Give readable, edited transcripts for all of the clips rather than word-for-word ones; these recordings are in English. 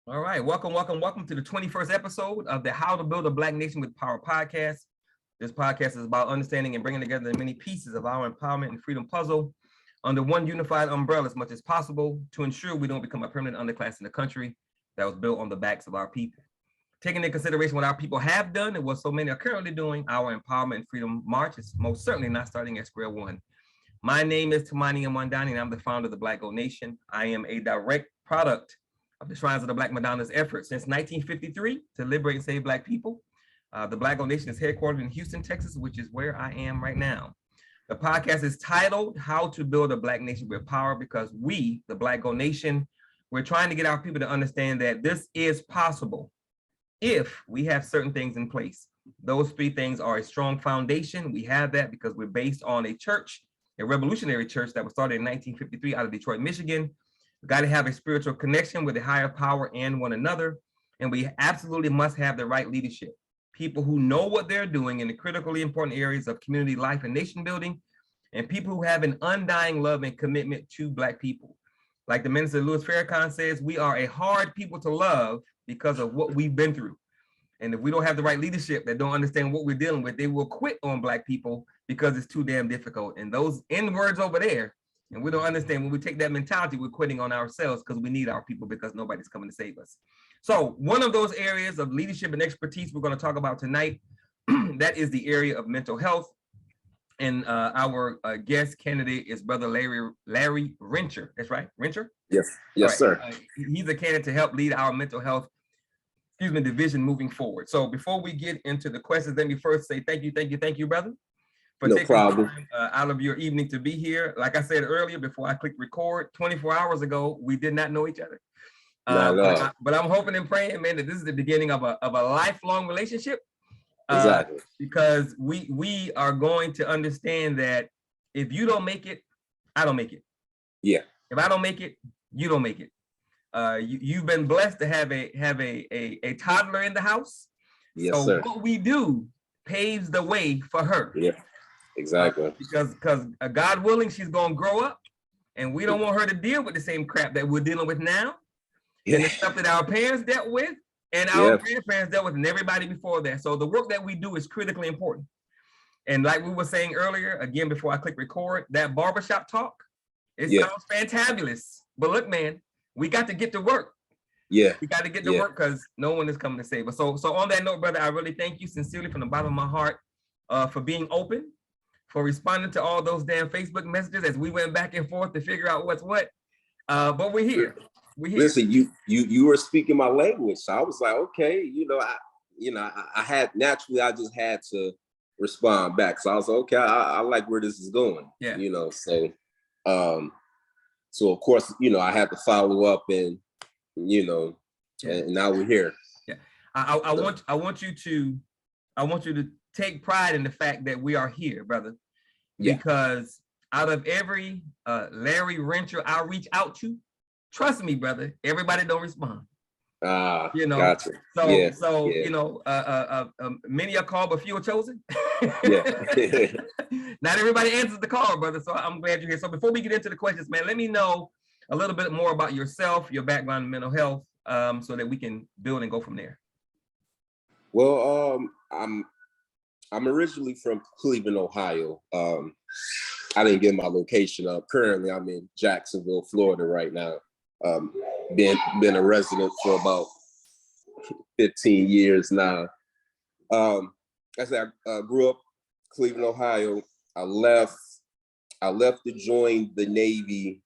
All right, welcome to the 21st episode of the How to Build a Black Nation with Power podcast. This podcast is about understanding and bringing together the many pieces of our empowerment and freedom puzzle under one unified umbrella as much as possible to ensure we don't become a permanent underclass in the country that was built on the backs of our people. Taking into consideration what our people have done and what so many are currently doing, our empowerment and freedom march is most certainly not starting at square one. My name is Tamani Mwandani, and I'm the founder of the Black Gold Nation. I am a direct product of the Shrines of the Black Madonna's efforts since 1953 to liberate and save Black people. The Black Gold Nation is headquartered in Houston, Texas, which is where I am right now. The podcast is titled How to Build a Black Nation with Power because we, the Black Gold Nation, we're trying to get our people to understand that this is possible if we have certain things in place. Those three things are a strong foundation. We have that because we're based on a church, a revolutionary church that was started in 1953 out of Detroit, Michigan. We got to have a spiritual connection with a higher power and one another. And we absolutely must have the right leadership. People who know what they're doing in the critically important areas of community life and nation building, and people who have an undying love and commitment to Black people. Like the minister Louis Farrakhan says, we are a hard people to love because of what we've been through. And if we don't have the right leadership that don't understand what we're dealing with, they will quit on Black people because it's too damn difficult. And those N words over there, and we don't understand when we take that mentality, we're quitting on ourselves because we need our people because nobody's coming to save us. So one of those areas of leadership and expertise we're going to talk about tonight, that is the area of mental health. And our guest candidate is Brother Larry Rencher. That's right, Rencher? Yes, right. sir. He's a candidate to help lead our mental health division moving forward. So before we get into the questions, let me first say thank you, brother, for taking time out of your evening to be here. Like I said earlier, before I clicked record, 24 hours ago, we did not know each other. But I'm hoping and praying, man, that this is the beginning of a lifelong relationship. Exactly. Because we are going to understand that if you don't make it, I don't make it. Yeah. If I don't make it, you don't make it. You've been blessed to have a toddler in the house. Yes, so sir. What we do paves the way for her. Yeah, exactly. Because God willing, she's gonna grow up, and we don't want her to deal with the same crap that we're dealing with now, and the stuff that our parents dealt with, and our grandparents dealt with, and everybody before that. So the work that we do is critically important. And like we were saying earlier, again before I click record, that barbershop talk, it sounds fantabulous. But look, man, we got to get to work. Yeah. We got to get to work because no one is coming to save us. So on that note, brother, I really thank you sincerely from the bottom of my heart for being open, for responding to all those damn Facebook messages as we went back and forth to figure out what's what. But we're here. Listen, you were speaking my language. So I was like, okay, I just had to respond back. So I was like, okay, I like where this is going. Yeah. So of course, I had to follow up and, and now we're here. Yeah. I want you to take pride in the fact that we are here, brother. Yeah. Because out of every Larry Rencher I reach out to, trust me, brother, everybody don't respond. Gotcha. Many are called, but few are chosen. Yeah. Not everybody answers the call, brother. So I'm glad you're here. So before we get into the questions, man, let me know a little bit more about yourself, your background in mental health, so that we can build and go from there. Well, I'm originally from Cleveland, Ohio. I didn't get my location up. Currently, I'm in Jacksonville, Florida right now. Been a resident for about 15 years now. I said I grew up Cleveland, Ohio. I left to join the Navy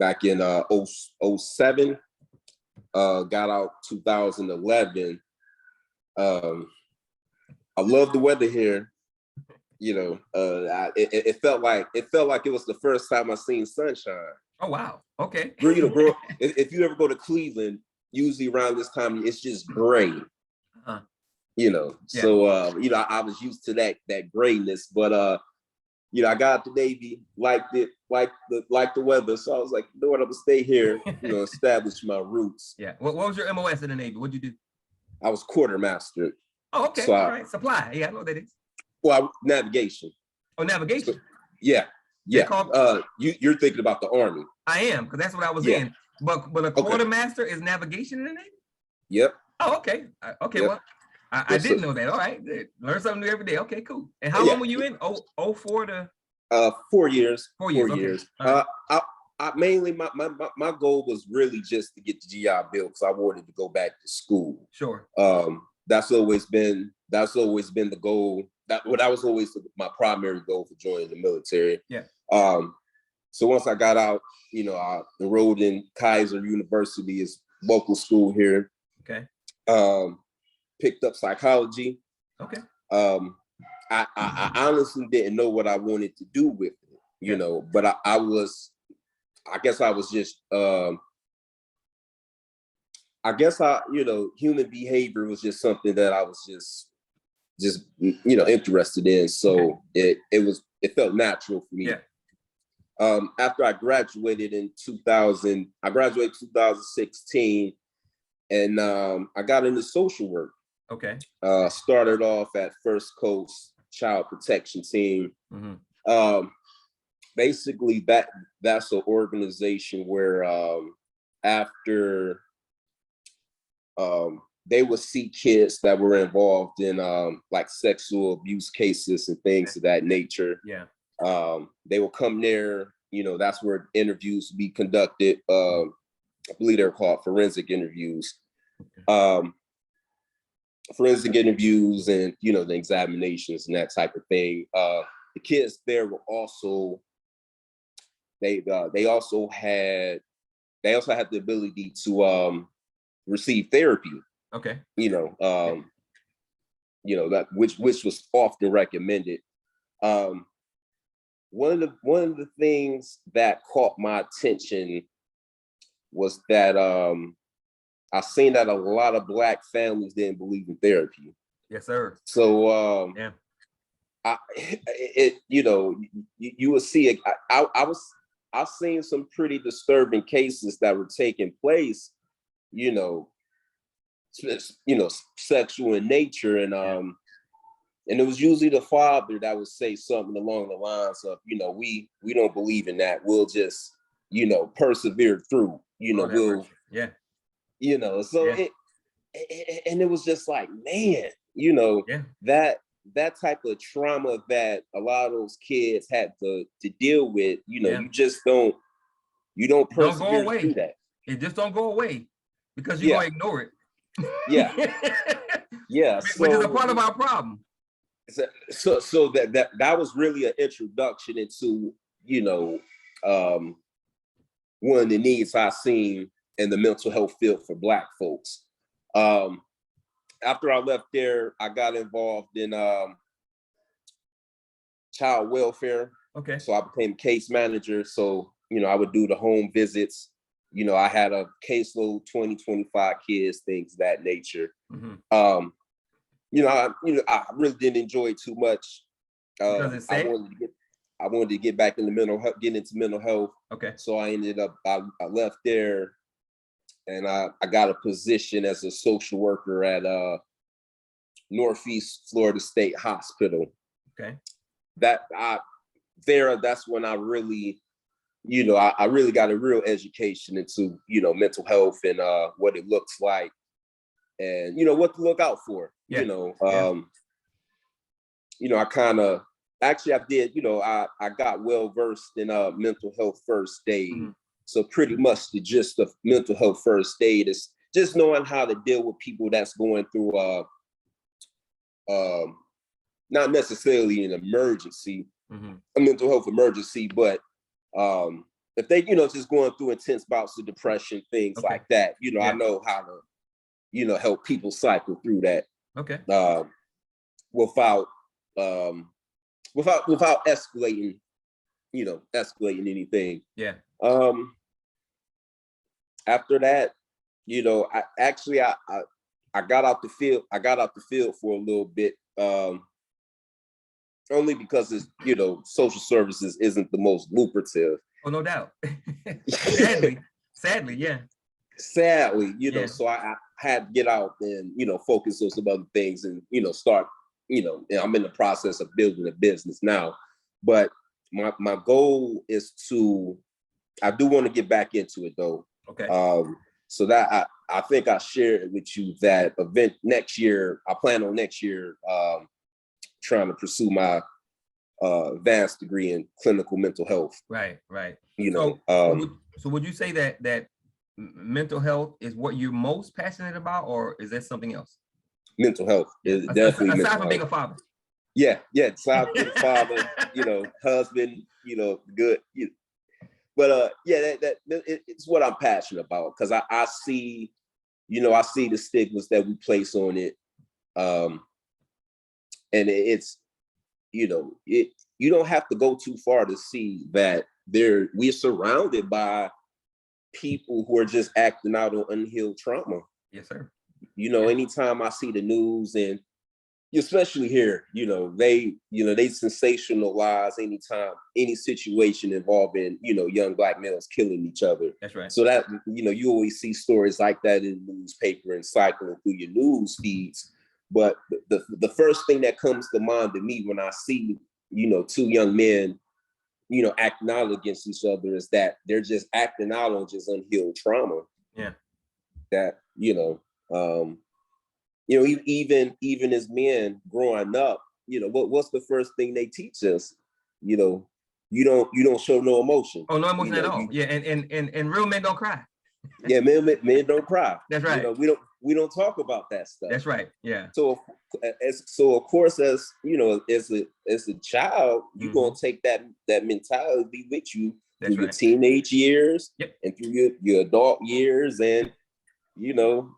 back in 07. Got out 2011. I love the weather here. It felt like it was the first time I seen sunshine. Oh wow! Okay. Bro, if you ever go to Cleveland, usually around this time it's just gray. So I was used to that grayness, but I got out the Navy, liked it, liked the weather, so I was like, you know what, I'm gonna stay here, establish my roots. Yeah. What was your MOS in the Navy? What'd you do? I was quartermaster. Oh, okay. So all right. Supply. Yeah, I know what that is. Well, navigation. Oh, navigation. So, yeah. You're thinking about the Army. I am, because that's what I was in. But a quartermaster is navigation in the Navy? Yep. Oh, okay. Okay, Yep. well, I didn't know that. All right. Learn something new every day. Okay, cool. And how long were you in? 04 to 4 years. 4 years. 4 Okay. years. Right. I mainly my goal was really just to get the GI Bill because I wanted to go back to school. Sure. That's always been the goal. That was always my primary goal for joining the military. Yeah. So once I got out, I enrolled in Kaiser University, is local school here. Okay. Picked up psychology. Okay. I honestly didn't know what I wanted to do with it, but I guess I was just, human behavior was just something that I was just interested in. So it felt natural for me. Yeah. After I graduated in 2016, and I got into social work. Okay. Started off at First Coast Child Protection Team. Mm-hmm. Basically, that's an organization where after they would see kids that were involved in like sexual abuse cases and things of that nature. Yeah. They will come there. That's where interviews be conducted. I believe they're called forensic interviews. Forensic interviews and the examinations and that type of thing. The kids there were also they also had the ability to receive therapy. Okay. That which was often recommended. One of the things that caught my attention was that I seen that a lot of Black families didn't believe in therapy. Yes, sir. So you will see it. I've seen some pretty disturbing cases that were taking place, sexual in nature, and it was usually the father that would say something along the lines of, we don't believe in that. We'll just, persevere through. We'll. Yeah. So it was just like, man, that type of trauma that a lot of those kids had to deal with, you just don't persevere through that. It just don't go away because you're gonna ignore it. Yeah. Yeah. Which is a part of our problem. So that was really an introduction into, one of the needs I seen in the mental health field for Black folks. After I left there, I got involved in child welfare. Okay. So I became case manager. So, I would do the home visits. I had a caseload, 20, 25 kids, things of that nature. Mm-hmm. I really didn't enjoy it too much. Because it's sad? I wanted to get back into get into mental health. Okay. So I ended up, I left there, and I got a position as a social worker at Northeast Florida State Hospital. Okay. That's when I really, I really got a real education into, mental health and what it looks like, and what to look out for. Yeah. I kind of actually I did, I got well versed in mental health first aid. Mm-hmm. So pretty much the gist of mental health first aid is just knowing how to deal with people that's going through not necessarily an emergency, mm-hmm. a mental health emergency, but if they, just going through intense bouts of depression, things like that, I know how to, help people cycle through that. Okay. Without escalating, escalating anything. Yeah. After that, I got out the field. I got out the field for a little bit, only because it's, social services isn't the most lucrative. Oh, no doubt. Sadly, yeah. Sadly, so I had to get out and, focus on some other things and, start, I'm in the process of building a business now. But my goal is I do want to get back into it though. Okay. So that I think I shared with you that event next year. I plan on next year trying to pursue my advanced degree in clinical mental health. Right, right. So would you say that mental health is what you're most passionate about, or is that something else? Mental health is definitely aside from being a father. Yeah, aside from being a father, husband, good. But it's what I'm passionate about, because I see, I see the stigmas that we place on it, and it's, you don't have to go too far to see that we're surrounded by people who are just acting out on unhealed trauma. Yes, sir. Anytime I see the news, and especially here, they sensationalize any situation involving, young Black males killing each other. That's right. So that, you always see stories like that in the newspaper and cycling through your news feeds. But the first thing that comes to mind to me when I see, two young men, acting out against each other, is that they're just acting out on just unhealed trauma. Yeah. That, even as men growing up, what's the first thing they teach us? You don't show no emotion. Oh, no emotion at all. And real men don't cry. Yeah, men don't cry. That's right. We don't talk about that stuff. That's right. Yeah. So of course, as as a child, you're gonna take that mentality with you through your teenage years, and through your adult years, and you don't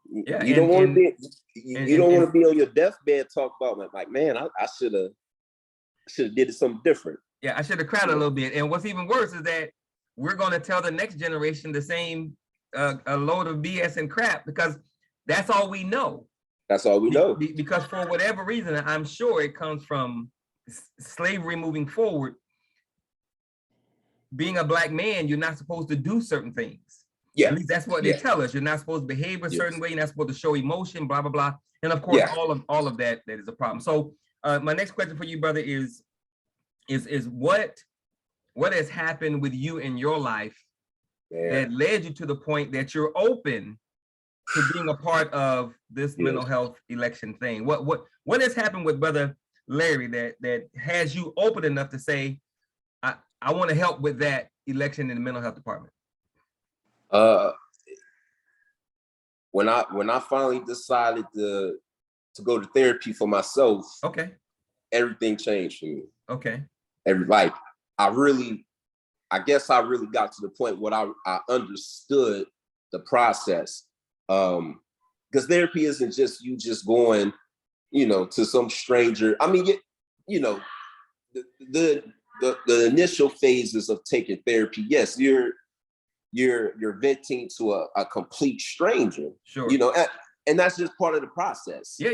want to be on your deathbed talk about like, man, I should have did something different. Yeah, I should have cried a little bit. And what's even worse is that we're going to tell the next generation the same a load of BS and crap, because that's all we know. That's all we know. Because for whatever reason, I'm sure it comes from slavery moving forward. Being a Black man, you're not supposed to do certain things. Yeah. At least that's what they tell us. You're not supposed to behave a certain way. You're not supposed to show emotion, blah, blah, blah. And of course, all of that is a problem. So my next question for you, brother, is what has happened with you in your life that led you to the point that you're open to being a part of this mental health election thing? What has happened with Brother Larry that has you open enough to say, I want to help with that election in the mental health department? When I finally decided to go to therapy for myself, everything changed for me. Okay. I guess I really got to the point where I understood the process. Because therapy isn't just you just going, to some stranger. I mean, the initial phases of taking therapy, yes, you're venting to a complete stranger. Sure. And that's just part of the process. Yeah.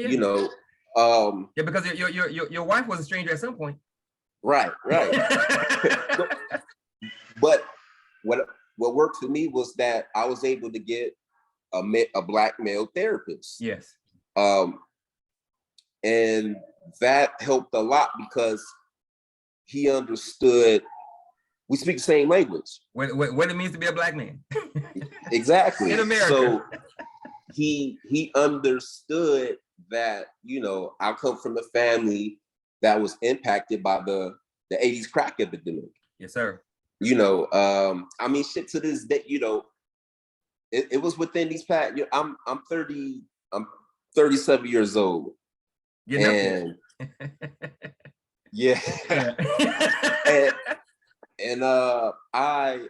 Because your wife was a stranger at some point. Right. But what worked for me was that I was able to get a Black male therapist. Yes. And that helped a lot because he understood. We speak the same language. What it means to be a Black man. Exactly. In America. So he understood that, I come from a family that was impacted by the 80s crack epidemic. Yes, sir. I mean, shit, to this day, it was within these past, I'm 37 years old. And and I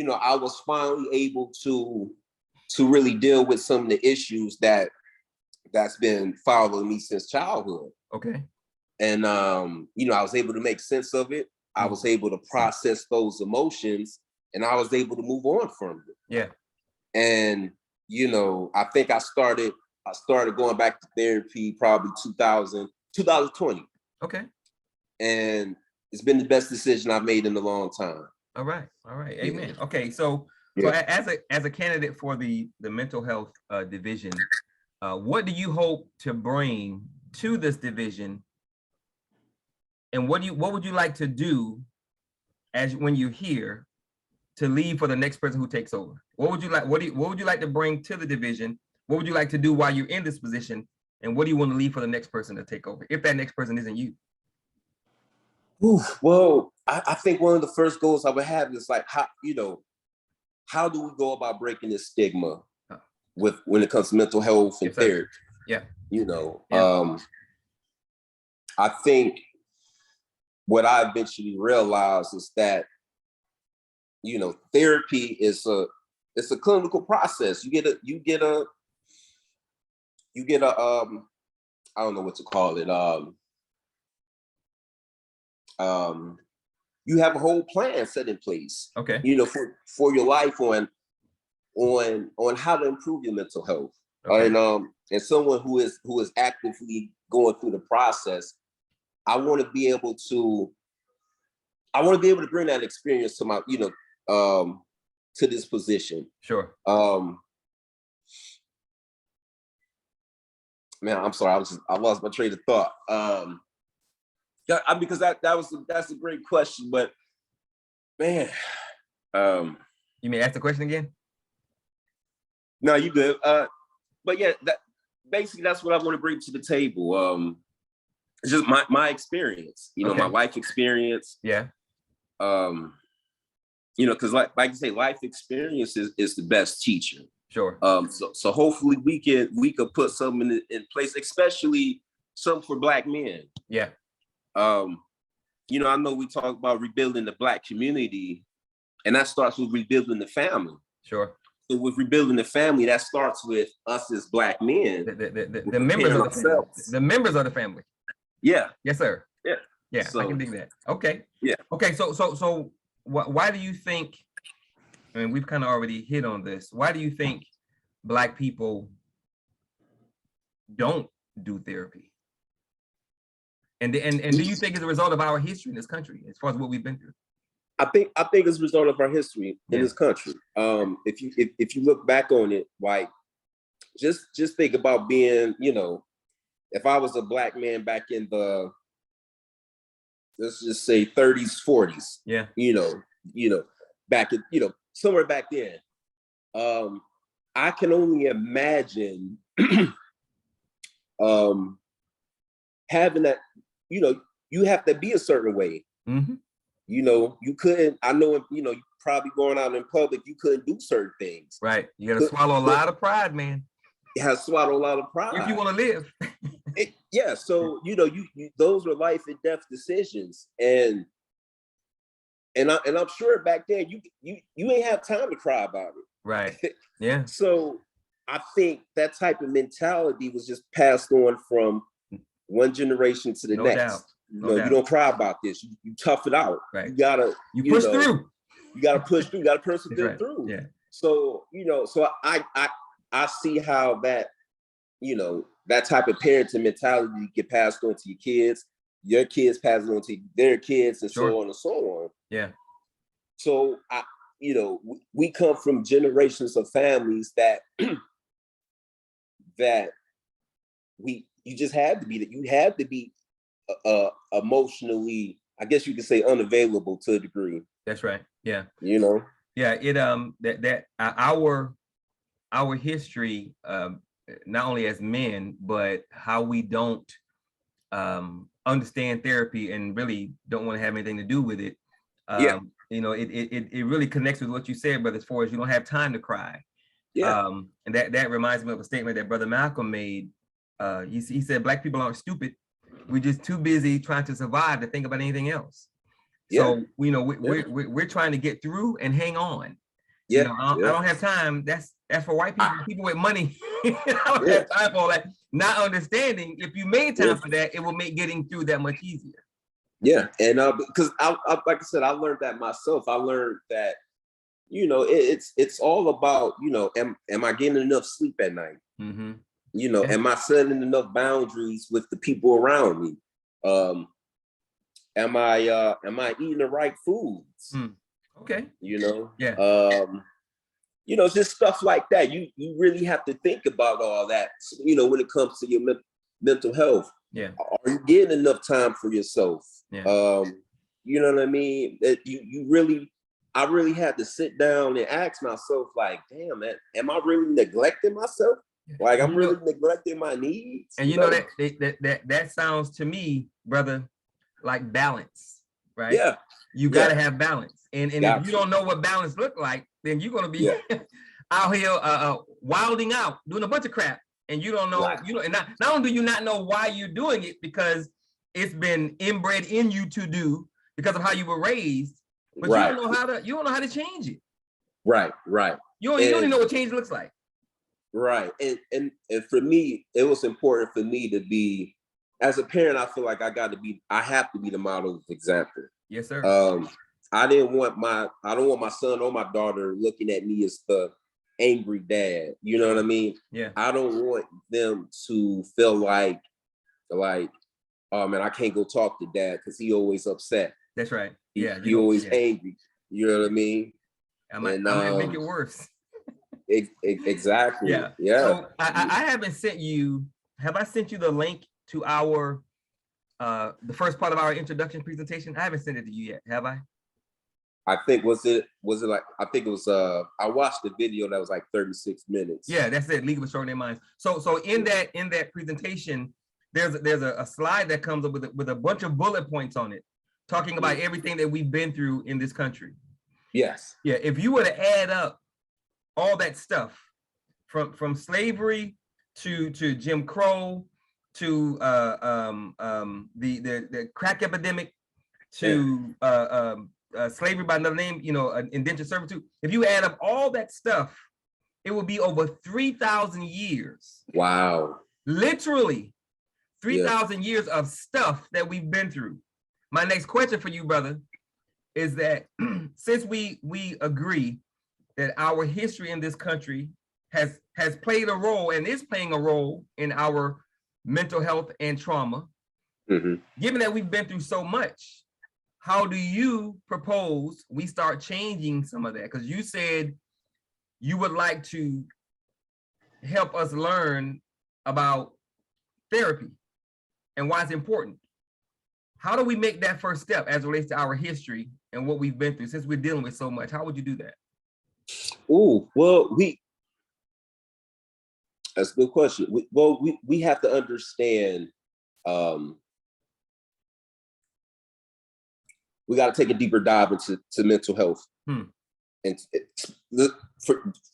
was finally able to really deal with some of the issues that's been following me since childhood. Okay. And I was able to make sense of it. I was able to process those emotions, and I was able to move on from it. Yeah. And I think I started going back to therapy probably 2020. Okay. And it's been the best decision I've made in a long time. All right. Amen. Yeah. Okay. So as a candidate for the mental health division, what do you hope to bring to this division? And what would you like to do when you're here to leave for the next person who takes over? What would you like? What would you like to bring to the division? What would you like to do while you're in this position? And what do you want to leave for the next person to take over, if that next person isn't you? Well, I think one of the first goals I would have is like, how do we go about breaking this stigma when it comes to mental health and therapy? Yeah. I think what I eventually realized is that, therapy is a clinical process. You get a I don't know what to call it. You have a whole plan set in place. Okay. For your life on how to improve your mental health. Okay. And someone who is actively going through the process, I want to be able to bring that experience to my, to this position. Sure. Man, I'm sorry. I lost my train of thought. Because that's a great question, but man, you may ask the question again. No, you good. But yeah, that's what I want to bring to the table. It's just my experience, Okay. My life experience. Yeah. Because like you say, life experience is the best teacher. Sure. So hopefully we could put something in place, especially something for Black men. Yeah. I know we talk about rebuilding the Black community, and that starts with rebuilding the family. Sure. So with rebuilding the family, that starts with us as Black men. The members of the family. The members of the family. Yeah. Yes, sir. Yeah. Yeah, so, I can dig that. Okay. Yeah. Okay, so why do you think, I mean, we've kind of already hit on this. Why do you think Black people don't do therapy? And do you think it's a result of our history in this country, as far as what we've been through? I think it's a result of our history in this country. If you look back on it, like just think about being, if I was a Black man back in the, let's just say 30s, 40s. Yeah. Back in, somewhere back then. I can only imagine having that, you have to be a certain way. Mm-hmm. You couldn't, I know, probably going out in public, you couldn't do certain things. Right. You got to swallow a lot of pride, man. You have to swallow a lot of pride. If you want to live. So, you those were life and death decisions. And I'm sure back then you ain't have time to cry about it. Right. Yeah. So I think that type of mentality was just passed on from one generation to the next. Doubt. You don't cry about this. You tough it out. Right. You gotta push through. You gotta push through. You gotta persevere right. through. Yeah. So so I see how that that type of parenting mentality get passed on to your kids pass it on to their kids, and so on and so on. Yeah. So we come from generations of families that you just had to be that you had to be emotionally, I guess you could say, unavailable to a degree. That's right. Yeah. Yeah. It that our history, not only as men, but how we don't understand therapy and really don't want to have anything to do with it. It really connects with what you said, brother, as far as you don't have time to cry. Yeah. And that reminds me of a statement that Brother Malcolm made. He said, Black people aren't stupid. We're just too busy trying to survive to think about anything else. So, we're trying to get through and hang on. Yeah. I don't have time. That's for white people, people with money. I don't have time for all that. Not understanding, if you made time for that, it will make getting through that much easier. Yeah. And because I like I said, I learned that myself. I learned that, it's all about, am I getting enough sleep at night? Mm-hmm. Am I setting enough boundaries with the people around me? Am I eating the right foods? Okay. Yeah. Just stuff like that. You really have to think about all that, when it comes to your mental health. Yeah. Are you getting enough time for yourself? Yeah. You know what I mean? That you really I really had to sit down and ask myself, like, damn, man, am I really neglecting myself? Like, I'm really neglecting my needs. And you know that sounds to me, brother, like balance, right? Yeah. You gotta have balance. And if you don't know what balance look like, then you're gonna be out here wilding out, doing a bunch of crap, and you don't know, and not only do you not know why you're doing it because it's been inbred in you to do because of how you were raised, but you don't know how to change it. Right. You don't even know what change looks like. Right. And for me, it was important for me to be, as a parent, I feel like I have to be the model of example. Yes, sir. I don't want my son or my daughter looking at me as the angry dad. You know what I mean? Yeah. I don't want them to feel like, oh man, I can't go talk to dad because he always upset. That's right. Yeah. He always angry. You know what I mean? I might make it worse. Exactly. Yeah. So I haven't sent you. Have I sent you the link to our the first part of our introduction presentation? I haven't sent it to you yet, have I? I think was it like, I think it was I watched the video that was like 36 minutes. Yeah, that's it. Legal Extraordinary Minds. So in that presentation, there's a slide that comes up with a bunch of bullet points on it, talking about everything that we've been through in this country. Yes. Yeah. If you were to add up all that stuff from slavery to Jim Crow to the crack epidemic to slavery by another name, indentured servitude. If you add up all that stuff, it will be over 3,000 years. Wow. Literally 3,000 years of stuff that we've been through. My next question for you, brother, is that since we agree that our history in this country has played a role and is playing a role in our mental health and trauma, given that we've been through so much, how do you propose we start changing some of that? Because you said you would like to help us learn about therapy and why it's important. How do we make that first step as it relates to our history and what we've been through since we're dealing with so much? How would you do that? Oh, well, that's a good question. We have to understand, we got to take a deeper dive into mental health. And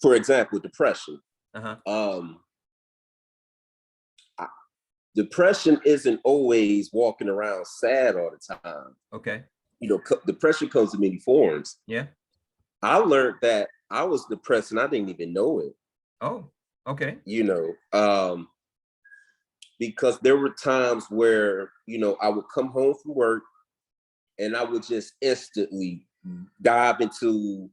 for example, depression. Depression isn't always walking around sad all the time. Okay. Depression comes in many forms. Yeah. I learned that I was depressed and I didn't even know it. Oh, okay. Because there were times where, I would come home from work and I would just instantly dive into,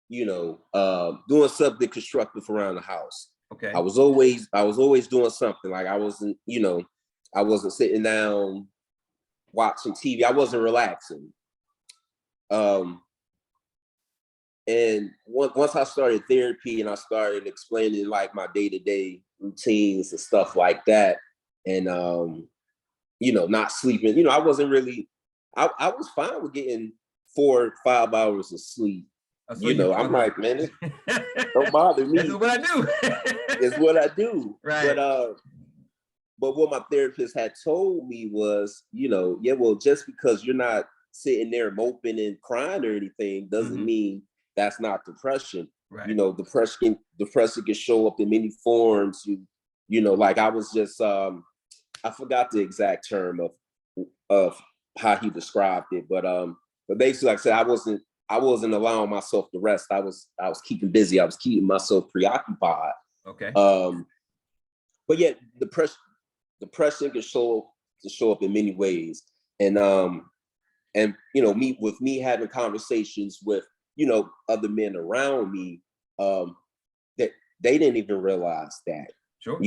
doing something constructive around the house. Okay. I was always doing something. Like I wasn't sitting down watching TV. I wasn't relaxing. And once I started therapy and I started explaining like my day-to-day routines and stuff like that, and not sleeping, I wasn't really, I was fine with getting 4 or 5 hours of sleep. I'm like, man, don't bother me. This is what I do. It's what I do. Right. But what my therapist had told me was, just because you're not sitting there moping and crying or anything doesn't mean that's not depression. Right. Depression can show up in many forms. Like I was just, I forgot the exact term of how he described it, but basically, like I said, I wasn't allowing myself to rest. I was keeping busy. I was keeping myself preoccupied. Okay. But yet depression can show up in many ways. And me having conversations with, other men around me, that they didn't even realize that. Sure.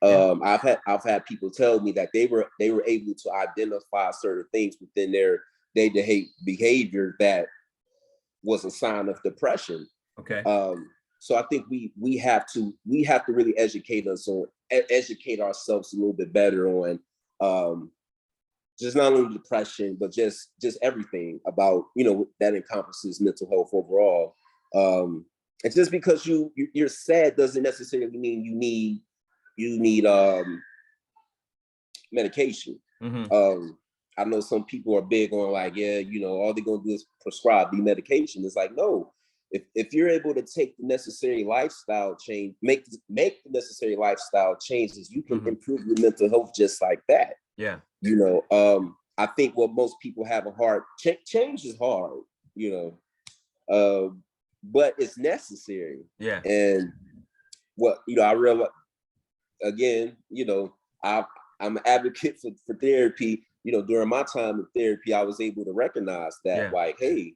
I've had people tell me that they were able to identify certain things within their day-to-day behavior that was a sign of depression. Okay. So I think we have to really educate ourselves a little bit better on just not only depression, but just everything about, you know, that encompasses mental health overall. And just because you're sad doesn't necessarily mean you need medication. I know some people are big on like, yeah, you know, all they're gonna do is prescribe the medication. It's like, no, if you're able to take the necessary lifestyle change, make the necessary lifestyle changes, you can improve your mental health just like that. Yeah. You know, I think what most people have a hard change is hard, you know, but it's necessary. Yeah. And what, you know, I realize again, you know, I'm an advocate for therapy. You know, during my time in therapy, I was able to recognize that, like, hey,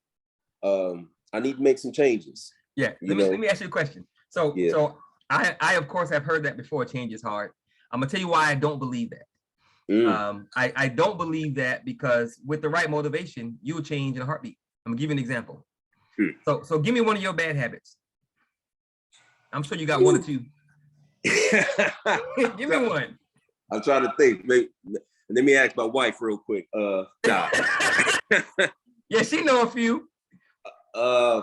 I need to make some changes. Yeah. Let me ask you a question. So, so I of course have heard that before. Change is hard. I'm gonna tell you why I don't believe that. I don't believe that because with the right motivation, you'll change in a heartbeat. I'm gonna give you an example. So give me one of your bad habits. I'm sure you got one or two. Give me one. I'm trying to think. Let me ask my wife real quick. Nah. Yeah, she know a few. I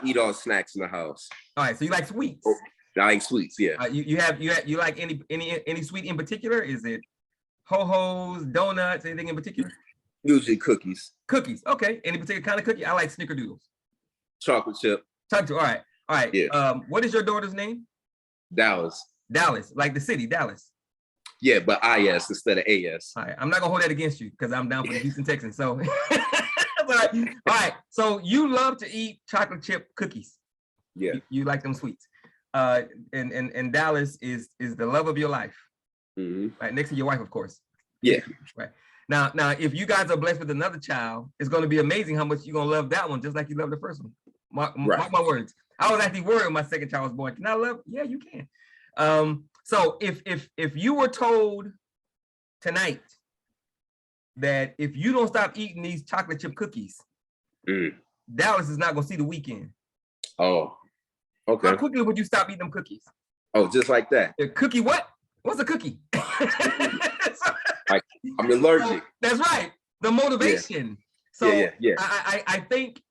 eat all snacks in the house. All right, so you like sweets? Oh, I like sweets, yeah. You like any sweet in particular? Is it ho-hos, donuts, anything in particular? Usually cookies. Cookies, okay. Any particular kind of cookie? I like snickerdoodles. Chocolate chip. Chocolate, all right. Yeah. What is your daughter's name? Dallas. Dallas, like the city, Dallas. Yeah, but IS instead of AS. All right, I'm not gonna hold that against you because I'm down for the Houston Texans. So, all right. So you love to eat chocolate chip cookies. Yeah. You like them sweets. And Dallas is the love of your life. Right next to your wife, of course. Yeah. Right. Now, if you guys are blessed with another child, it's going to be amazing how much you're going to love that one, just like you love the first one. Mark my words. I was actually worried when my second child was born. Can I love? Yeah, you can. So if you were told tonight that if you don't stop eating these chocolate chip cookies, Dallas is not going to see the weekend. Oh, okay. How quickly would you stop eating them cookies? Oh, just like that. A cookie what? What's a cookie? I'm allergic. That's right. The motivation. So yeah. I think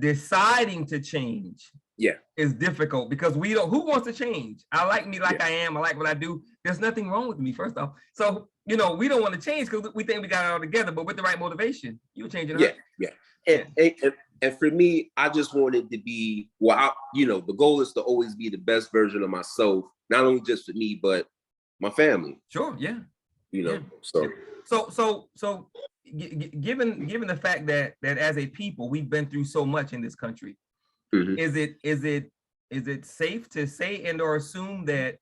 deciding to change is difficult because we don't. Who wants to change? I like me like I am. I like what I do. There's nothing wrong with me, first off. So we don't want to change because we think we got it all together. But with the right motivation, you'll change it. And for me, I just wanted to be the goal is to always be the best version of myself, not only just for me, but my family. Sure. Yeah. So given the fact that as a people we've been through so much in this country, is it safe to say and or assume that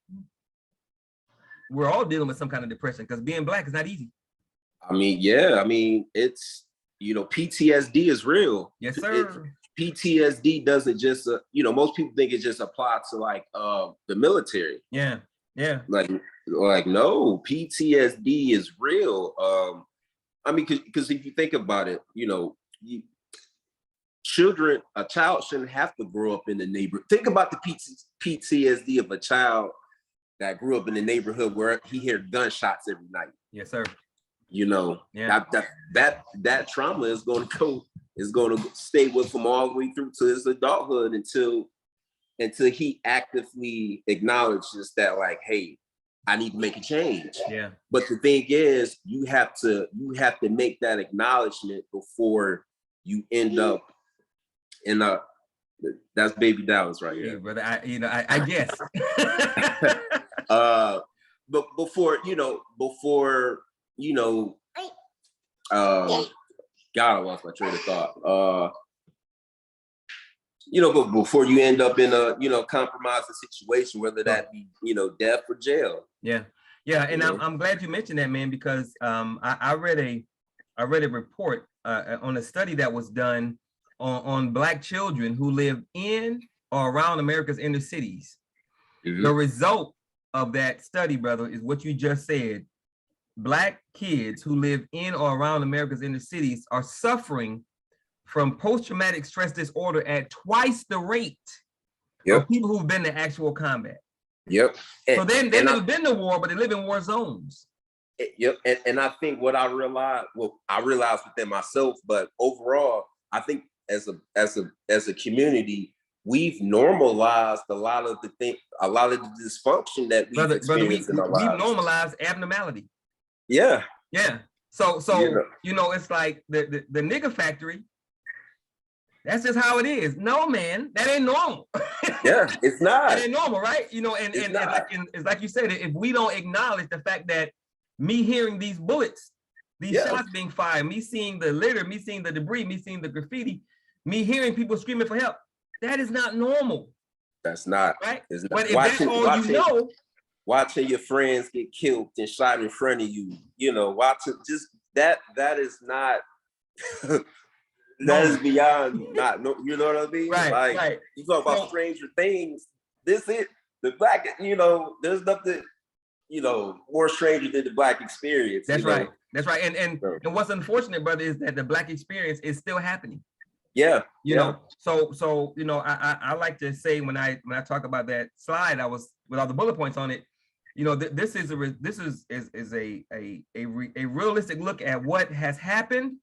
we're all dealing with some kind of depression? Because being Black is not easy. I mean, it's, PTSD is real. Yes, sir. PTSD doesn't just, most people think it just applies to like the military. Yeah. Like no, PTSD is real. Because if you think about it, a child shouldn't have to grow up in the neighborhood. Think about the PTSD of a child that grew up in the neighborhood where he heard gunshots every night. Yes, sir. That trauma is going to stay with him all the way through to his adulthood until he actively acknowledges that, like, hey, I need to make a change. Yeah. But the thing is, you have to make that acknowledgement before you end up in that's baby Dallas right here. Yeah, brother. I guess. But before God, I lost my train of thought. But before you end up in a compromising situation, whether that be death or jail. Yeah. And I'm glad you mentioned that, man, because I read a report on a study that was done on Black children who live in or around America's inner cities. The result of that study, brother, is what you just said. Black kids who live in or around America's inner cities are suffering from post-traumatic stress disorder at twice the rate of people who've been to actual combat. Yep. So then they never been to war, but they live in war zones. Yep. And I think what I realized within myself, but overall, I think as a community, we've normalized a lot of the dysfunction that we've experienced in our lives. We've normalized abnormality. Yeah. Yeah. So it's like the nigger factory. That's just how it is. No, man, that ain't normal. Yeah, it's not. It ain't normal, right? It's like you said, if we don't acknowledge the fact that me hearing these bullets, these shots being fired, me seeing the litter, me seeing the debris, me seeing the graffiti, me hearing people screaming for help, that is not normal. That's not. Right? It's not. But if that's all you know, watching your friends get killed and shot in front of you, watching just that is not that is beyond not no, you know what I mean? Right. You talk about Stranger Things, this is the black, there's nothing, more stranger than the black experience. That's right. That's right. And what's unfortunate, brother, is that the black experience is still happening. Yeah. You know, so I like to say when I talk about that slide, I was with all the bullet points on it. This is a realistic look at what has happened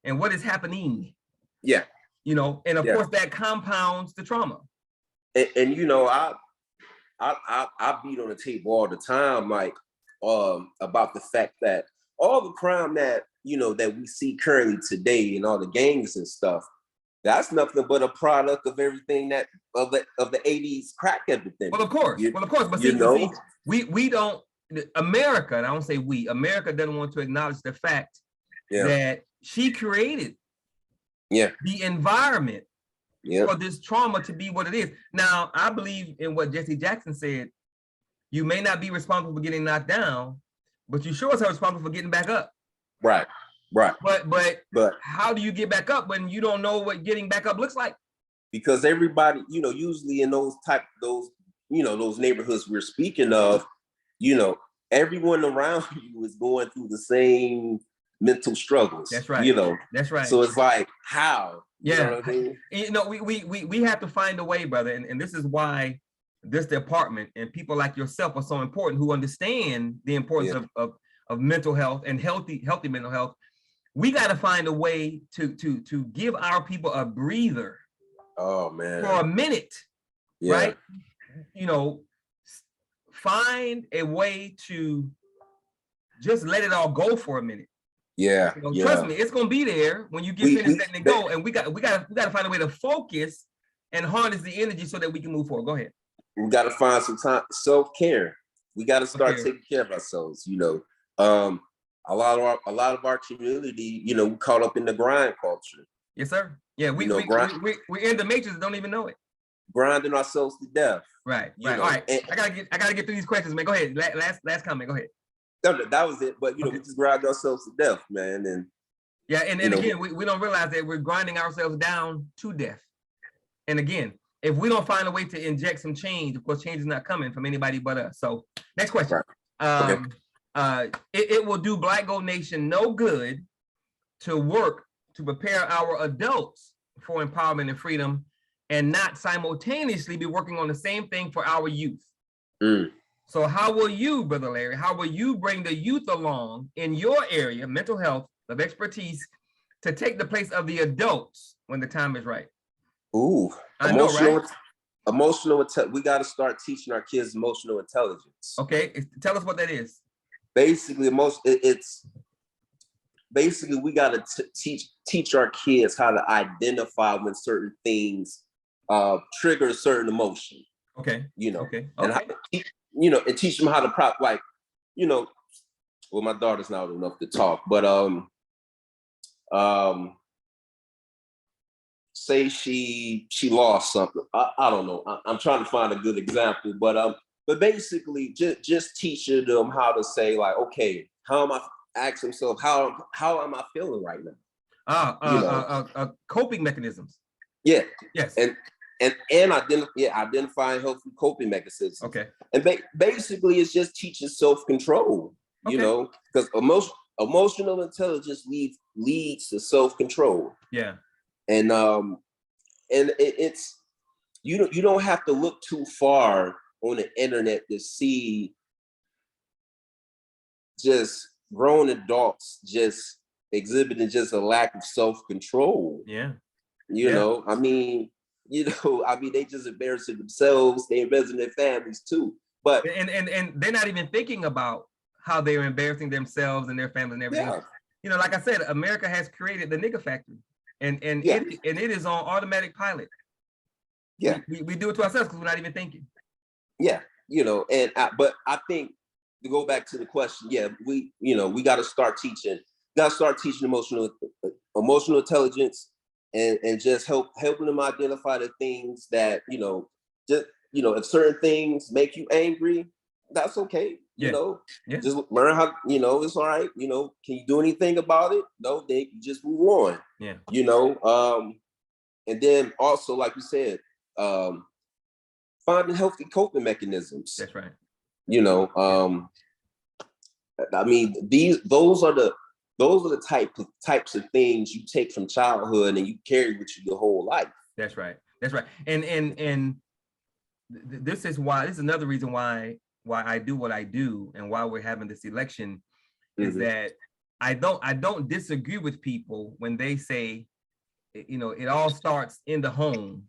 and what is happening. Yeah. And of course that compounds the trauma. And I beat on the table all the time, like about the fact that all the crime that that we see currently today and all the gangs and stuff, that's nothing but a product of everything that of the 80s crack epidemic. Well, of course, but see, we don't. America, and I don't say we. America doesn't want to acknowledge the fact that she created the environment for this trauma to be what it is. Now, I believe in what Jesse Jackson said. You may not be responsible for getting knocked down, but you sure as hell responsible for getting back up. Right. But how do you get back up when you don't know what getting back up looks like? Because everybody, usually in those neighborhoods we're speaking of, everyone around you is going through the same mental struggles. That's right. That's right. So it's like, how? Yeah. You know what I mean? We have to find a way, brother. And this is why this department and people like yourself are so important, who understand the importance of mental health and healthy mental health. We got to find a way to give our people a breather. Oh man. For a minute, right? Find a way to just let it all go for a minute. Yeah. Trust me, it's gonna be there when you get finished letting it go. And we got to find a way to focus and harness the energy so that we can move forward. Go ahead. We got to find some time, self-care. We got to start taking care of ourselves. A lot of our community, we caught up in the grind culture. Yes, sir. Yeah, we're in the matrix, don't even know it. Grinding ourselves to death. Right. All right. I gotta get through these questions, man. Go ahead. Last comment. Go ahead. That was it. But we just grind ourselves to death, man. And and again, we don't realize that we're grinding ourselves down to death. And again, if we don't find a way to inject some change, of course, change is not coming from anybody but us. So next question. Right. It will do Black Gold Nation no good to work to prepare our adults for empowerment and freedom and not simultaneously be working on the same thing for our youth. So how will you, Brother Larry, how will you bring the youth along in your area, mental health, of expertise, to take the place of the adults when the time is right? Emotional. We got to start teaching our kids emotional intelligence. Okay, tell us what that is. Basically, we got to teach our kids how to identify when certain things trigger a certain emotion. Okay. And how to, and teach them how to well, my daughter's not old enough to talk, but say she lost something. I don't know. I'm trying to find a good example, but basically just teaching them how to say, like, okay, how am I? Ask themselves, how am I feeling right now? Coping mechanisms. Yeah. Yes. And identifying healthy coping mechanisms. Okay. And basically, it's just teaching self-control. Because emotional intelligence leads to self-control. Yeah. And it's you don't have to look too far on the internet to see just grown adults just exhibiting just a lack of self-control. Yeah. You know, I mean, they just embarrassing themselves, they embarrassing their families too. But and they're not even thinking about how they're embarrassing themselves and their families and everything. yeah. You know, like I said, America has created the nigger factory, and it is on automatic pilot. Yeah. We do it to ourselves because we're not even thinking. Yeah, but I think to go back to the question, we got to start teaching. Emotional intelligence, and just helping them identify the things that if certain things make you angry, that's okay. Just learn how. It's all right. Can you do anything about it? No, then you just move on. Yeah. And then also, like you said, finding healthy coping mechanisms. That's right. I mean, those are the types of things you take from childhood and you carry with you your whole life. That's right. And this is another reason why I do what I do and why we're having this election is that I don't disagree with people when they say, it all starts in the home,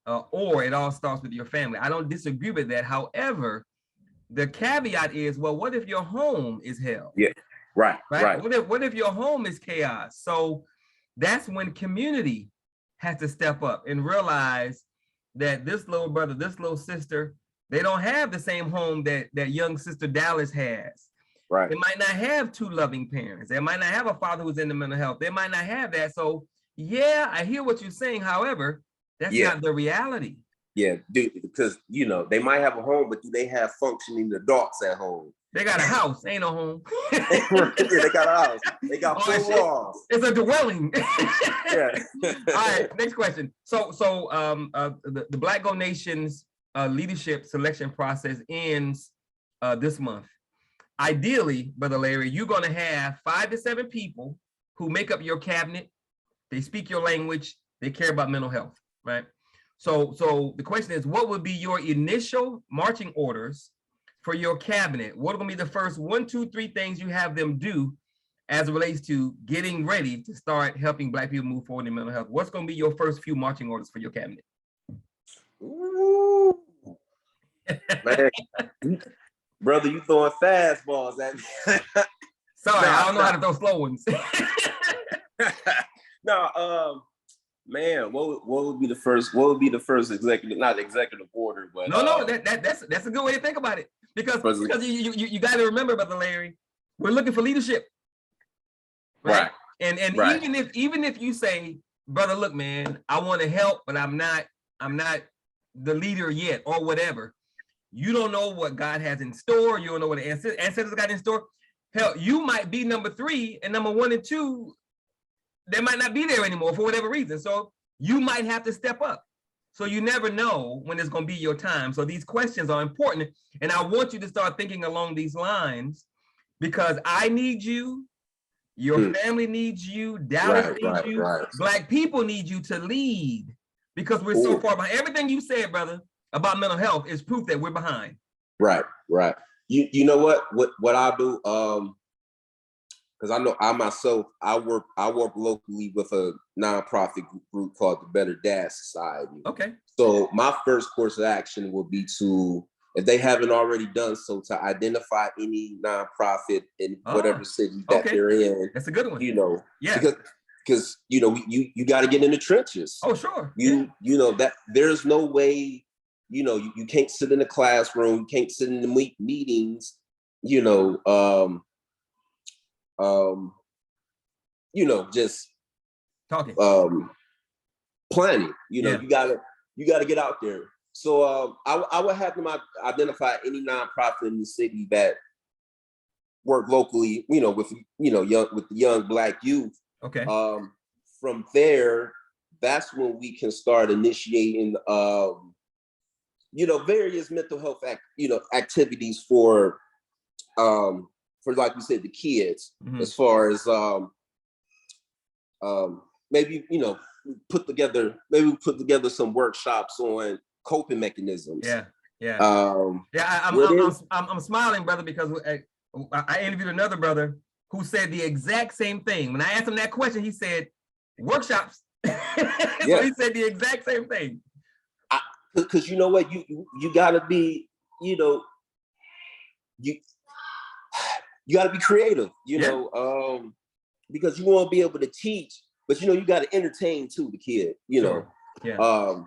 or it all starts with your family. I don't disagree with that. However, the caveat is, well, what if your home is hell? Yeah, right. What if your home is chaos? So that's when community has to step up and realize that this little brother, this little sister, they don't have the same home that young sister Dallas has. Right. They might not have two loving parents. They might not have a father who's in the mental health. They might not have that. So yeah, I hear what you're saying. However, that's not the reality. Yeah, dude, because they might have a home, but do they have functioning adults at home? They got a house, ain't no home. Yeah, they got a house. They got 4 walls. It's a dwelling. Yeah. All right, next question. So the Black Go Nation's leadership selection process ends this month. Ideally, Brother Larry, you're going to have 5 to 7 people who make up your cabinet. They speak your language. They care about mental health, right? So the question is, what would be your initial marching orders for your cabinet? What are going to be the first 1, 2, 3 things you have them do as it relates to getting ready to start helping Black people move forward in mental health? What's going to be your first few marching orders for your cabinet? Ooh. Man, brother, you throwing fastballs at me. Sorry, I don't know how to throw slow ones. Man, what would be the first? What would be the first executive? Not executive order, but that's a good way to think about it, because you got to remember, Brother Larry, we're looking for leadership, right? And right. even if you say, brother, look, man, I want to help, but I'm not the leader yet, or whatever. You don't know what God has in store. You don't know what the ancestors got in store. Hell, you might be number 3, and number 1 and 2. They might not be there anymore for whatever reason. So you might have to step up. So you never know when it's going to be your time. So these questions are important. And I want you to start thinking along these lines, because I need you. Your family needs you. Dallas needs you. Right. Black people need you to lead, because we're so far behind. Everything you said, brother, about mental health is proof that we're behind. Right. You know what I do? Because I know I myself, I work locally with a nonprofit group called the Better Dad Society. Okay. So my first course of action would be to, if they haven't already done so, to identify any nonprofit in whatever city that they're in. That's a good one. Because you got to get in the trenches. Oh, sure. That there's no way. You can't sit in a classroom. You can't sit in the meetings. Just talking, planning. You gotta get out there. So I would have them identify any nonprofit in the city that work locally, with the young Black youth. Okay. From there, that's when we can start initiating various mental health activities for like you said, the kids, as far as maybe put together some workshops on coping mechanisms. Yeah. Yeah. Um, Yeah. I'm smiling, brother, because I interviewed another brother who said the exact same thing. When I asked him that question, he said workshops. So he said the exact same thing. Because you know what, you gotta be, you know, you gotta be creative, you know, because you won't be able to teach, but you know, you gotta entertain too the kid, you know. Yeah.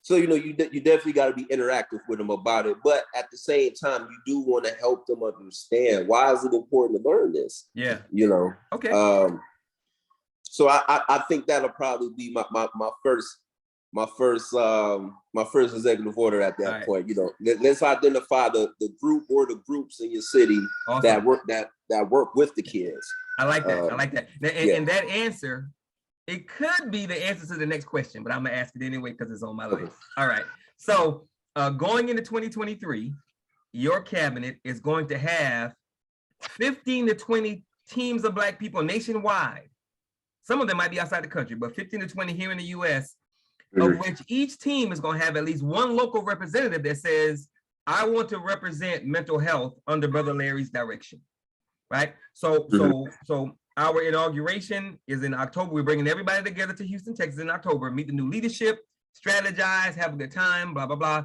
So you know, you definitely got to be interactive with them about it, but at the same time, you do want to help them understand why is it important to learn this. Yeah. You know. Okay. So I think that'll probably be my first executive order at that point. You know, let's identify the group or the groups in your city that work with the kids. I like that. I like that. And that answer, it could be the answer to the next question, but I'm gonna ask it anyway because it's on my list. All right. So going into 2023, your cabinet is going to have 15 to 20 teams of Black people nationwide. Some of them might be outside the country, but 15 to 20 here in the US, of which each team is going to have at least one local representative that says, I want to represent mental health under Brother Larry's direction, right? So our inauguration is in October. We're bringing everybody together to Houston, Texas in October, meet the new leadership, strategize, have a good time, blah, blah, blah.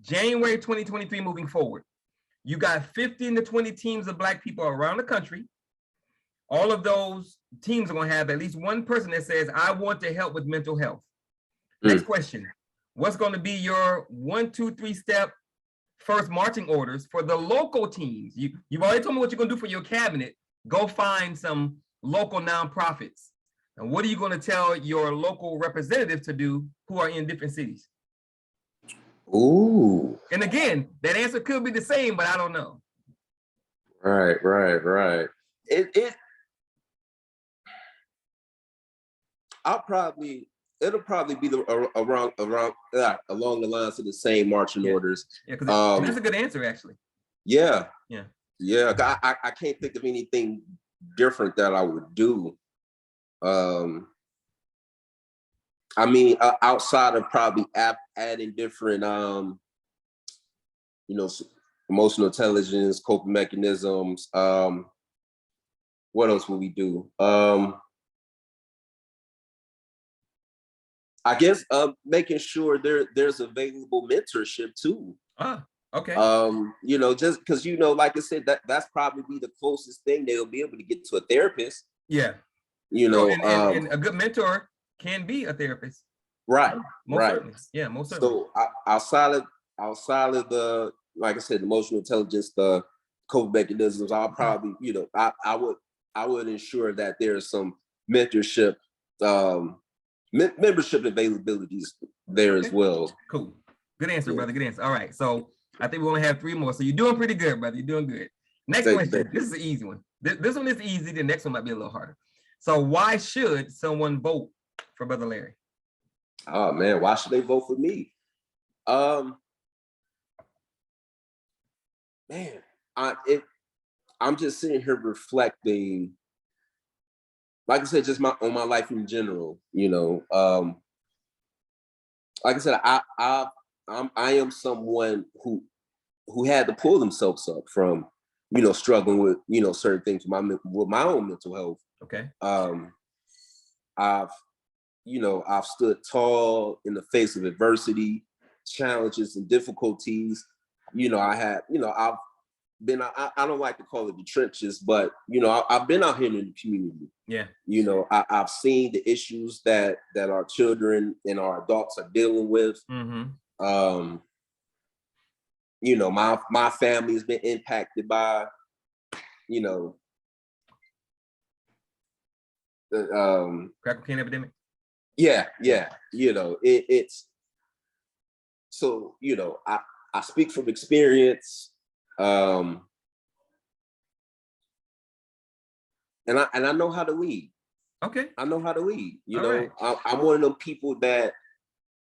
January 2023 moving forward. You got 15 to 20 teams of Black people around the country. All of those teams are going to have at least one person that says, I want to help with mental health. Next question. What's going to be your 1, 2, 3 step first marching orders for the local teams? You've already told me what you're going to do for your cabinet. Go find some local nonprofits. And what are you going to tell your local representatives to do who are in different cities? Ooh. And again, that answer could be the same, but I don't know. Right. It'll probably be along the lines of the same marching orders. Yeah, because that's a good answer, actually. Yeah. I can't think of anything different that I would do. I mean, outside of probably adding different, you know, emotional intelligence, coping mechanisms. What else will we do? I guess making sure there's available mentorship too. Okay. You know, just because, you know, like I said, that's probably be the closest thing they'll be able to get to a therapist. Yeah. You know, and a good mentor can be a therapist. Right. Most certainly. Yeah, most certainly. So outside of the, like I said, emotional intelligence, the coping mechanisms, I'll probably, you know, I would ensure that there's some mentorship, membership availabilities there as well. Cool. Good answer, brother. Good answer. All right. So I think we only have 3 more. So you're doing pretty good, brother. You're doing good. Next question. This is an easy one. This one is easy. The next one might be a little harder. So why should someone vote for Brother Larry? Oh man, why should they vote for me? Man, I'm just sitting here reflecting, like I said, just on my life in general. You know, like I said, I am someone who had to pull themselves up from, you know, struggling with, you know, certain things with my own mental health. Okay. I've stood tall in the face of adversity, challenges, and difficulties. You know, I've been, I don't like to call it the trenches, but, you know, I've been out here in the community. Yeah. You know, I've seen the issues that our children and our adults are dealing with. Mm-hmm. You know, my family has been impacted by, you know, the crack cocaine epidemic. Yeah. You know, it's so, you know, I speak from experience. And I know how to lead. Okay. I know how to lead. You All know, right. I'm one of them people that,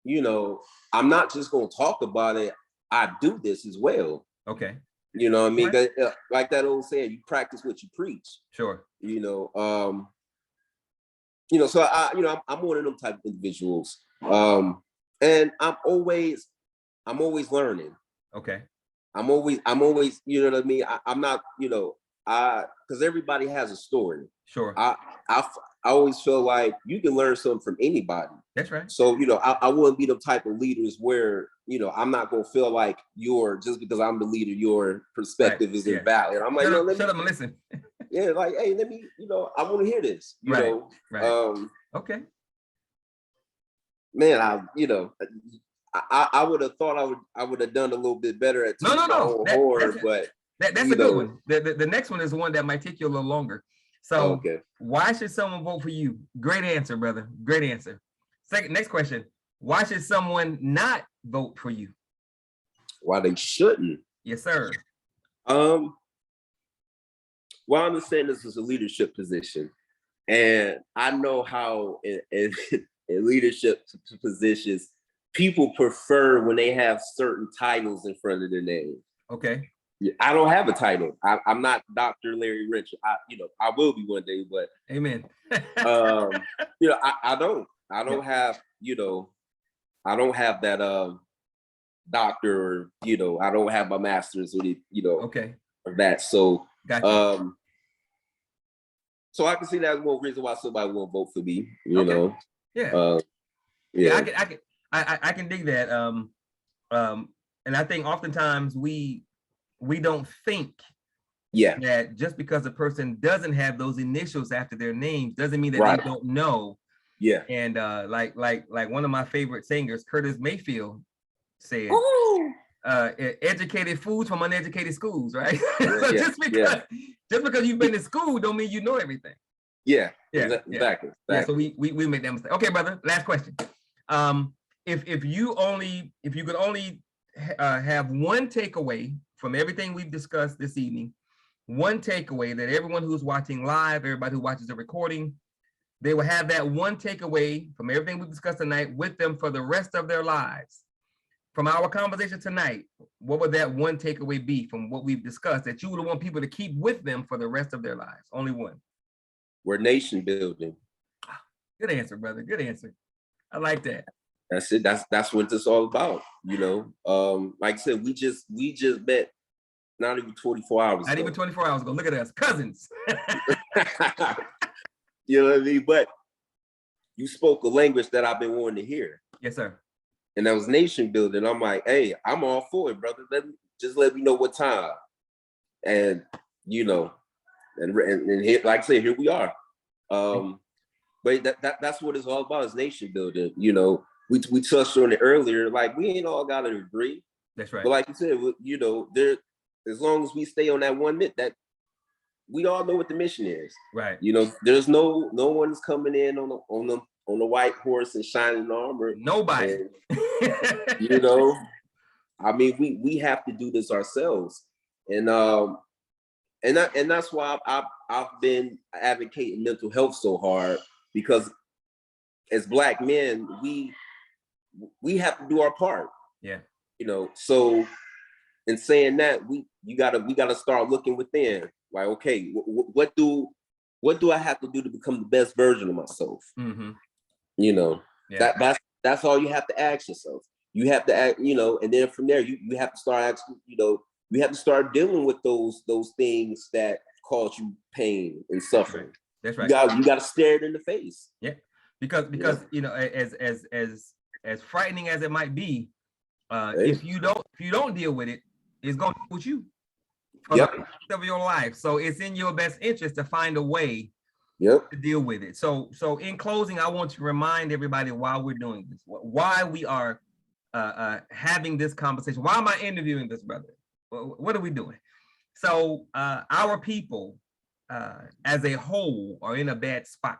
you know, I'm not just gonna talk about it. I do this as well. Okay. You know what I mean? Right. Like that old saying, you practice what you preach. Sure. You know, so I'm one of them type of individuals. And I'm always, I'm always learning. Okay. I'm always, you know what I mean? I'm not, because everybody has a story. Sure. I always feel like you can learn something from anybody. That's right. So, I wouldn't be the type of leaders where, I'm not going to feel like just because I'm the leader, your perspective is invalid. I'm like, shut up and listen. Yeah, like, hey, let me, I want to hear this, Right. Okay. Man, I would have thought I would have done a little bit better at No. but that's a good one. The next one is one that might take you a little longer. So okay. Why should someone vote for you? Great answer, brother. Great answer. Next question. Why should someone not vote for you? Why they shouldn't? Yes, sir. Well, I understand this is a leadership position, and I know how in leadership positions, people prefer when they have certain titles in front of their name. Okay. I don't have a title. I'm not Dr. Larry Rencher. I will be one day, but amen. I don't have, I don't have that doctor, or I don't have my master's with it, okay. of that. So gotcha. So I can see that one reason why somebody won't vote for me, Yeah. Yeah. I can dig that. And I think oftentimes we don't think that just because a person doesn't have those initials after their names doesn't mean that they don't know. Yeah. And like one of my favorite singers, Curtis Mayfield, said, educated fools from uneducated schools, right? So just because you've been to school don't mean you know everything. Exactly. Yeah, so we make that mistake. Okay, brother, last question. If you could only have one takeaway from everything we've discussed this evening, one takeaway that everyone who's watching live, everybody who watches the recording, they will have that one takeaway from everything we've discussed tonight with them for the rest of their lives. From our conversation tonight, what would that one takeaway be from what we've discussed that you would want people to keep with them for the rest of their lives? Only one. We're nation building. Good answer, brother. Good answer. I like that. That's it. That's what it's all about. Like I said, we just met not even 24 hours ago. 24 hours ago. Look at us, cousins. You know what I mean? But you spoke a language that I've been wanting to hear. Yes, sir. And that was nation building. I'm like, hey, I'm all for it, brother. Let me know what time. And and here, like I said, here we are. But that's what it's all about, is nation building. We touched on it earlier. Like, we ain't all got to agree. That's right. But like you said, there, as long as we stay on that one that we all know what the mission is. Right. There's no one's coming in on the white horse and shining armor. Nobody. And, I mean, we have to do this ourselves. And that's why I've been advocating mental health so hard, because as Black men, we have to do our part. Yeah. So in saying that, we gotta start looking within. Like, okay, what do I have to do to become the best version of myself? Mm-hmm. That's all you have to ask yourself. You have to act, and then from there you have to start asking, we have to start dealing with those things that cause you pain and suffering. That's right. You got to stare it in the face. Yeah, because as frightening as it might be, if you don't deal with it, it's going to deal with you for the rest of your life. So it's in your best interest to find a way to deal with it. So in closing, I want to remind everybody why we're doing this, why we are having this conversation. Why am I interviewing this brother? What are we doing? So our people as a whole are in a bad spot.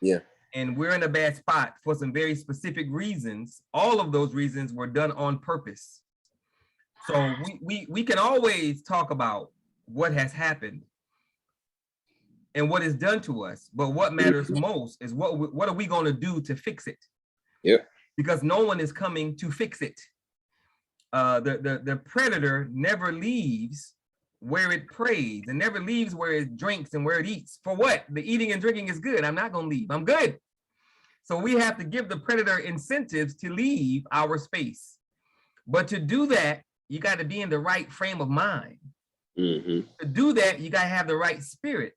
Yeah. And we're in a bad spot for some very specific reasons. All of those reasons were done on purpose. So we can always talk about what has happened and what is done to us, but what matters most is what are we going to do to fix it? Yep. Because no one is coming to fix it. The predator never leaves where it preys and never leaves where it drinks and where it eats. For what? The eating and drinking is good. I'm not going to leave. I'm good. So we have to give the predator incentives to leave our space. But to do that, you got to be in the right frame of mind. Mm-hmm. To do that, you got to have the right spirit.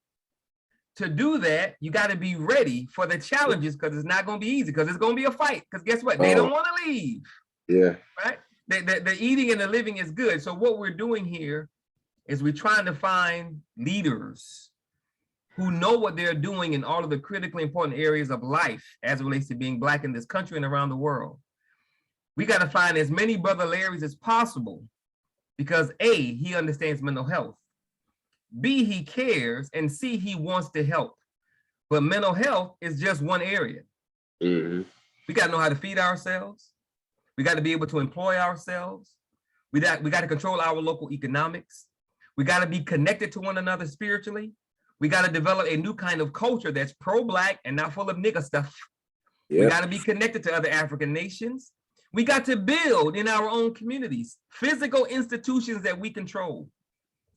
To do that, you got to be ready for the challenges, because it's not going to be easy, because it's going to be a fight. Because guess what? They don't want to leave. Yeah. Right? The eating and the living is good. So what we're doing here is we're trying to find leaders who know what they're doing in all of the critically important areas of life as it relates to being Black in this country and around the world. We got to find as many Brother Larrys as possible, because A, he understands mental health. B, he cares, and C, he wants to help. But mental health is just one area. Mm-hmm. We got to know how to feed ourselves. We got to be able to employ ourselves. We got to control our local economics. We got to be connected to one another spiritually. We got to develop a new kind of culture that's pro-Black and not full of nigger stuff. Yep. We got to be connected to other African nations. We got to build in our own communities, physical institutions that we control.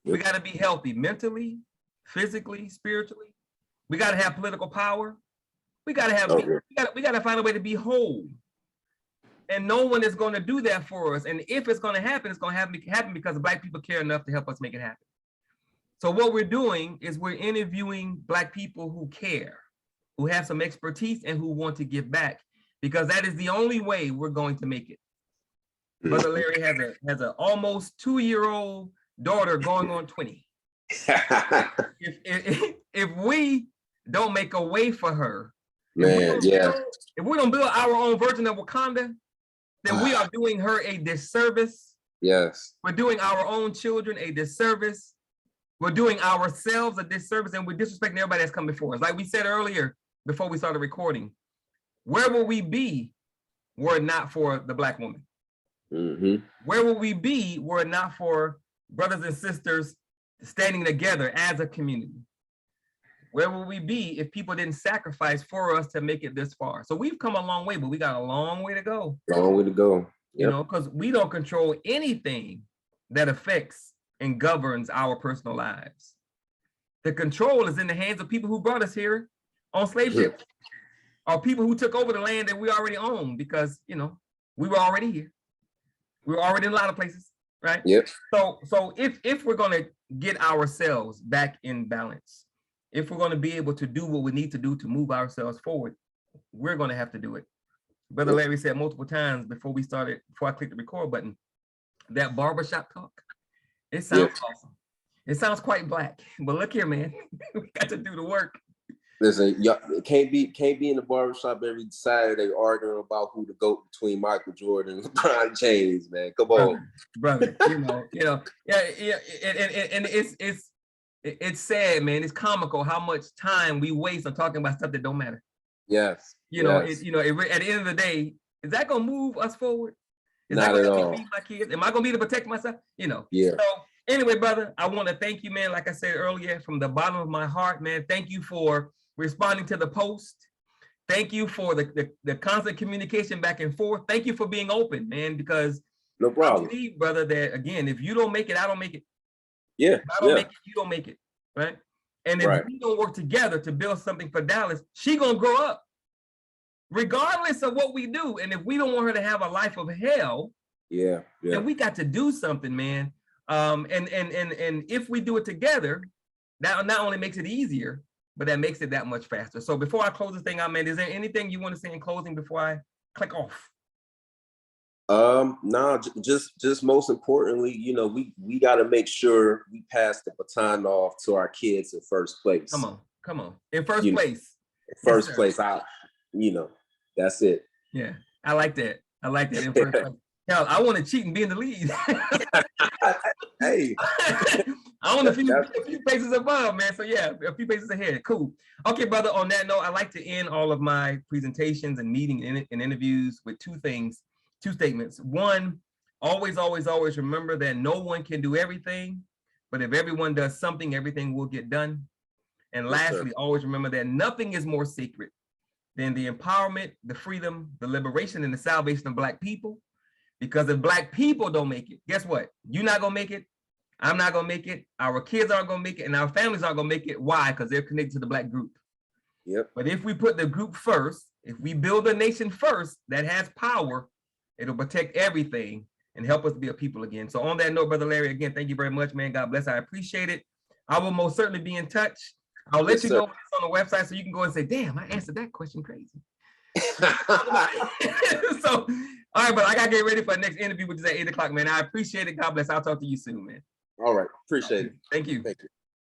Yep. We got to be healthy mentally, physically, spiritually. We got to have political power. We got to have, we got to find a way to be whole. And no one is going to do that for us. And if it's going to happen, it's going to happen because Black people care enough to help us make it happen. So what we're doing is we're interviewing Black people who care, who have some expertise and who want to give back, because that is the only way we're going to make it. Brother Larry has an almost 2-year-old daughter going on 20. If we don't make a way for her, if we don't build our own version of Wakanda, then we are doing her a disservice. Yes. We're doing our own children a disservice. We're doing ourselves a disservice, and we're disrespecting everybody that's come before us. Like we said earlier, before we started recording, where will we be were it not for the Black woman? Mm-hmm. Where will we be were it not for brothers and sisters standing together as a community? Where will we be if people didn't sacrifice for us to make it this far? So we've come a long way, but we got a long way to go. Long way to go. Yep. You know, because we don't control anything that affects and governs our personal lives. The control is in the hands of people who brought us here on slave ships, or people who took over the land that we already own, because, you know, we were already here. We were already in a lot of places, right? Yep. So if we're going to get ourselves back in balance, if we're going to be able to do what we need to do to move ourselves forward, we're going to have to do it. Brother Larry said multiple times before I clicked the record button, that barbershop talk, it sounds awesome. It sounds quite Black, but look here, man, we got to do the work. Listen, y'all can't be in the barbershop every Saturday arguing about who to go between Michael Jordan and LeBron James, man. Come on, brother. You know, yeah. And it's sad, man. It's comical how much time we waste on talking about stuff that don't matter. Yes. You know, at the end of the day, is that gonna move us forward? Is Not that at gonna all. feed my kids? Am I gonna be able to protect myself? You know. Yeah. So anyway, brother, I want to thank you, man. Like I said earlier, from the bottom of my heart, man. Thank you for responding to the post. Thank you for the constant communication back and forth. Thank you for being open, man, because no problem. I believe, brother, that again, if you don't make it, I don't make it. Yeah. If I don't make it, you don't make it. Right. And if we don't work together to build something for Dallas, she gonna grow up, regardless of what we do. And if we don't want her to have a life of hell, then we got to do something, man. And if we do it together, that not only makes it easier, but that makes it that much faster. So before I close this thing out, man, is there anything you want to say in closing before I click off? No, just most importantly, you know, we got to make sure we pass the baton off to our kids in first place. Come on. In first place. In first place, that's it. Yeah, I like that. In first place. Hell, I want to cheat and be in the lead. Hey, I want a few paces above, man. So yeah, a few paces ahead. Cool. Okay, brother. On that note, I like to end all of my presentations and meetings and interviews with two statements. One, always remember that no one can do everything, but if everyone does something, everything will get done. And lastly, always remember that nothing is more sacred than the empowerment, the freedom, the liberation, and the salvation of Black people. Because if Black people don't make it, guess what? You're not gonna make it. I'm not gonna make it. Our kids aren't gonna make it, and our families aren't gonna make it. Why? Because they're connected to the Black group. Yep. But if we put the group first, if we build a nation first that has power, it'll protect everything, and help us to be a people again. So on that note, Brother Larry, again, thank you very much, man. God bless. I appreciate it. I will most certainly be in touch. I'll let you know when it's on the website so you can go and say, damn, I answered that question crazy. So, all right, but I got to get ready for the next interview, which is at 8 o'clock, man. I appreciate it. God bless. I'll talk to you soon, man. All right. Appreciate it. Thank you. Thank you.